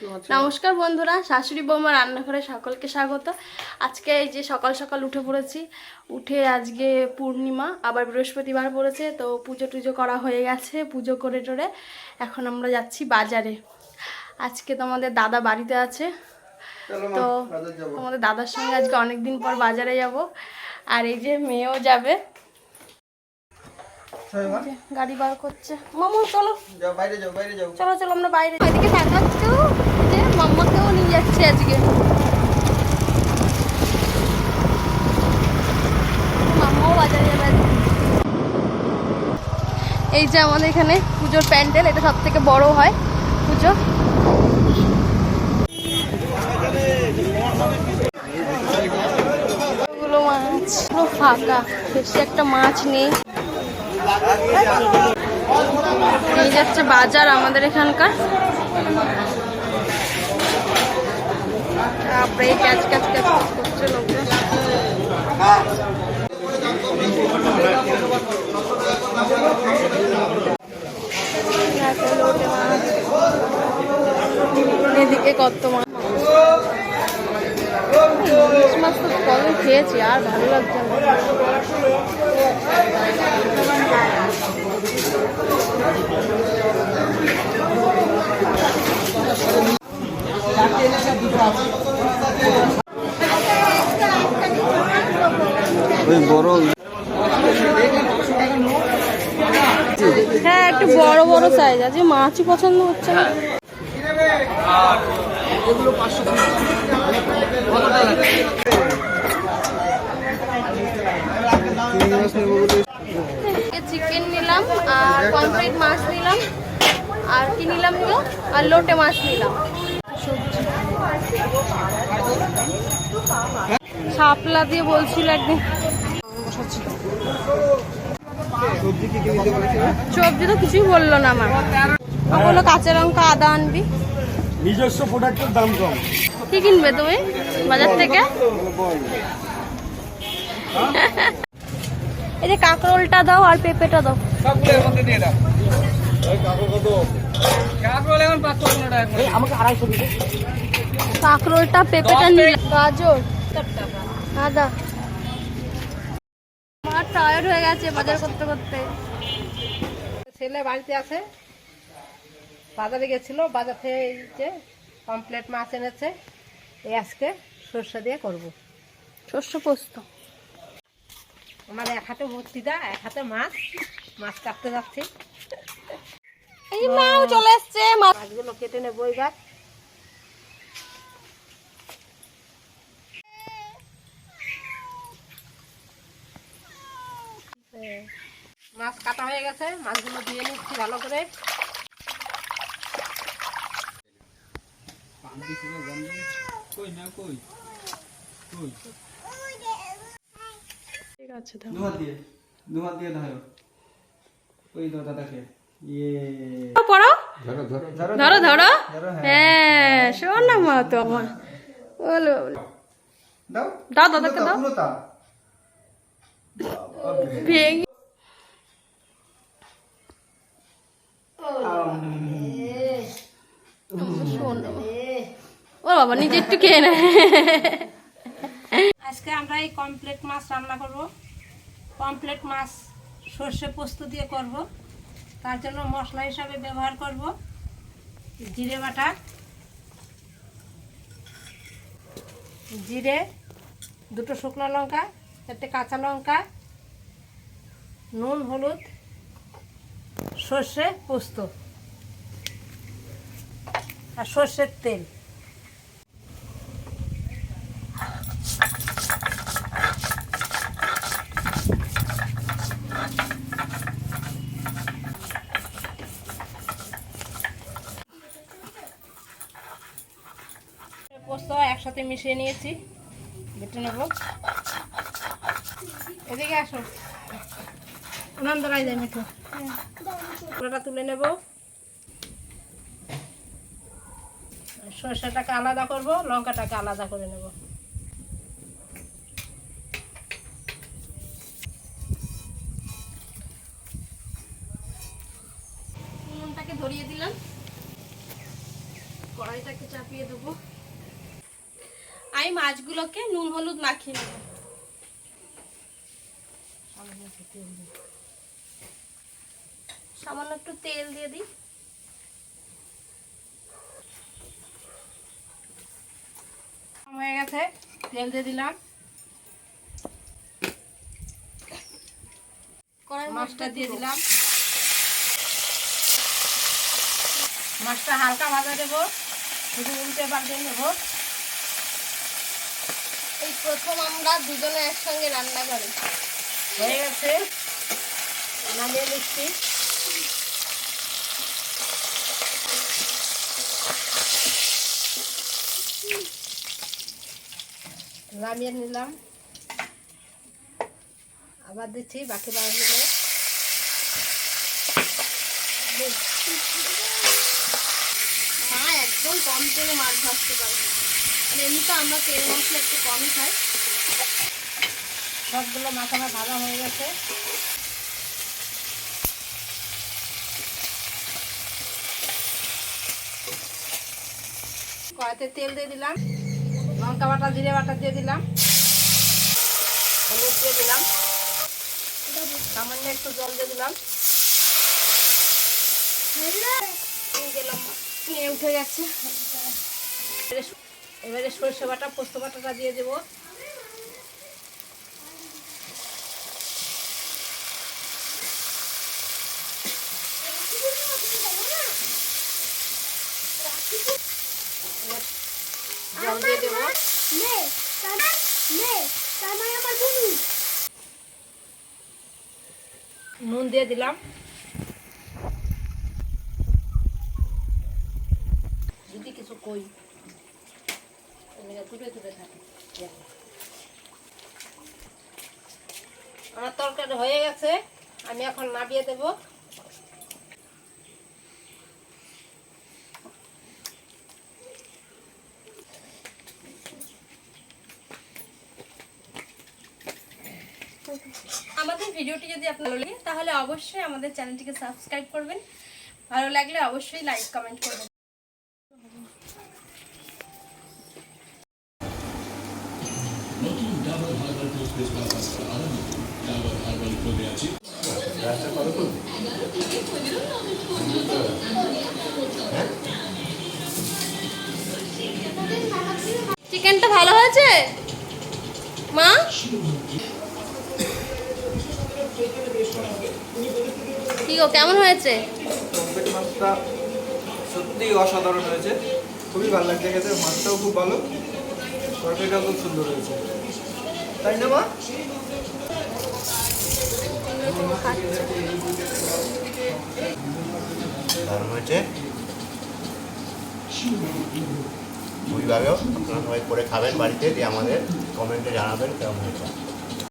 নমস্কার বন্ধুরা, শাশুড়ি বৌমা রান্নাঘরে সকলকে স্বাগত। আজকে এই যে সকাল সকাল উঠে পড়েছি। উঠে আজকে পূর্ণিমা, আবার বৃহস্পতিবার পড়েছে, তো পুজো টুজো করা হয়ে গেছে। পুজো করে টোরে এখন আমরা যাচ্ছি বাজারে। আজকে তোমাদের দাদা বাড়িতে আছে, তো তোমাদের দাদার সঙ্গে আজকে অনেকদিন পর বাজারে যাব। আর এই যে মেয়েও যাবে, গাড়ি বার করছে। মামু চলো, বাইরে যাও, বাইরে যাও। চলো চলো আমরা বাইরে। এদিকে দেখাচ্ছেও যে মাম্মাকেও নিয়ে যাচ্ছে আজকে। মাম্মাও বাজারে যাবে। এই যে আমাদের এখানে পুজোর প্যান্ডেল, এটা সব থেকে বড় হয় পুজো। এগুলো মাছ পুরো ফাঁকা, বেশি একটা মাছ নেই। এই যাচ্ছে বাজার আমাদের এখানকার। তারপরে এই ক্যাচ ক্যাচ ক্যাচ করছে লোকজন। এদিকে কত মাছ, ইলিশ মাছ তো কবে খেয়েছি, আর ভালো লাগছে না। হ্যাঁ, একটু বড় বড় সাইজ আছে। মাছই পছন্দ হচ্ছে না। চিকেন নিলাম, আর পমফ্রেট মাছ নিলাম, আর কি নিলাম গো, আর লোটে মাছ নিলাম। শাপলা দিয়ে বলছিল একদিন। সবজি তো কিছুই বললো না আমার। বললো কাঁচা লঙ্কা আদা আনবি, নিজস্ব প্রোডাক্টের দাম কম। কি কিনবে তুমি বাজার থেকে? এই যে কাঁকরোলটা দাও আর পেঁপেটা দাও। কাঁকরোলটা পেঁপেটা নিয়ে, গাজর, আদা। আমার টায়ার্ড হয়ে গেছে বাজার করতে করতে। ছেলে বাড়িতে আছে, বাজারে গেছিল, বাজার থেকে এই যে কমপ্লেট মাছ এনেছে, এই আজকে সর্ষে দিয়ে করব শস্য পোস্ত। আমার এক হাতে ভর্তি দা, এক হাতে মাছ, মাছ কাটতে যাচ্ছি। এই মাও চলে এসছে, মাছগুলো কেটে নেবো এবার। মাছ কাটা হয়ে গেছে, মাছগুলো দিয়ে নিচ্ছি ভালো করে। ঠিক আছে, দুহাত দিয়ে ধরো ওই দাদাকে। পড়ো, ধরো ধরো ধরো ধরো। হ্যাঁ, শোন না মা তো আমার। বলো দাও দাও, দাদাকে দাও। ভেঙে ও বাবা, নিজে একটু খেয়ে নেয়। আজকে আমরা এই কমপ্লেট মাছ রান্না করব। কমপ্লেট মাছ সর্ষে পোস্ত দিয়ে করব। তার জন্য মশলা হিসাবে ব্যবহার করব জিরে বাটা, জিরে, দুটো শুকনো লঙ্কা, চারটে কাঁচা লঙ্কা, নুন, হলুদ, সর্ষে পোস্ত আর সর্ষের তেল। পোস্ত একসাথে মিশিয়ে নিয়েছি, বেটে নেব। এদিকে আসো, আনন্দরাই যায় মিঠু। পুরোটা তুলে নেব। সরষেটাকে আলাদা করব, লঙ্কাটাকে আলাদা করে নেব। নুনটাকে ধরিয়ে দিলাম। কড়াইটাকে চাপিয়ে দেবো। আমি মাছগুলোকে নুন হলুদ মাখিয়ে নেব। সামান্য একটু তেল দিয়ে দিই। হয়ে গেছে, তেল দিয়ে দিলাম। মাছটা দিয়ে দিলাম। মাছটা হালকা ভাজা দেবো, শুধু উল্টে পাল্টে নেবো। এই প্রথম আমরা দুজনে একসঙ্গে রান্না করি। হয়ে গেছে, নামিয়ে নিচ্ছি। নামিয়ে নিলাম, আবার দিচ্ছি বাকি মাছগুলো। মা একদম কম তেলে মাছ ভাজতে পারে, আর এমনিতে আমরা তেল মশলা একটু কমই খাই। সবগুলো মাছ আমার ভাজা হয়ে গেছে। কড়াইতে তেল দিয়ে দিলাম, লঙ্কা বাটা জিরে বাটা দিয়ে দিলাম, হলুদ দিয়ে দিলাম, সামান্য একটু জল দিয়ে দিলাম। নিয়ে উঠে গেছে। এবারে সরষে বাটা পোস্ত বাটাটা দিয়ে দেবো। জল দিয়ে দেবো। নুন দিয়ে দিলাম। যদি কিছু কই তুলে তুলে থাকে। আমার তরকারি হয়ে গেছে, আমি এখন নামিয়ে দেবো। আমাদের ভিডিওটি যদি আপনার ভালো লাগে তাহলে অবশ্যই আমাদের চ্যানেলটিকে সাবস্ক্রাইব করবেন। ভালো লাগলে অবশ্যই লাইক কমেন্ট করবেন। চিকেনটা ভালো হয়েছে মা? কি গো, কেমন হয়েছে? পমফ্রেট মাছটা সত্যি অসাধারণ হয়েছে, খুবই ভালো লাগছে খেতে। মাছটাও খুব ভালো, তরকারিটাও খুব সুন্দর হয়েছে, তাই না মা? দারুণ হয়েছে, খুবই ভালো। আপনারা সবাই করে খাবেন বাড়িতে, দিয়ে আমাদের কমেন্টে জানাবেন কেমন হয়েছে।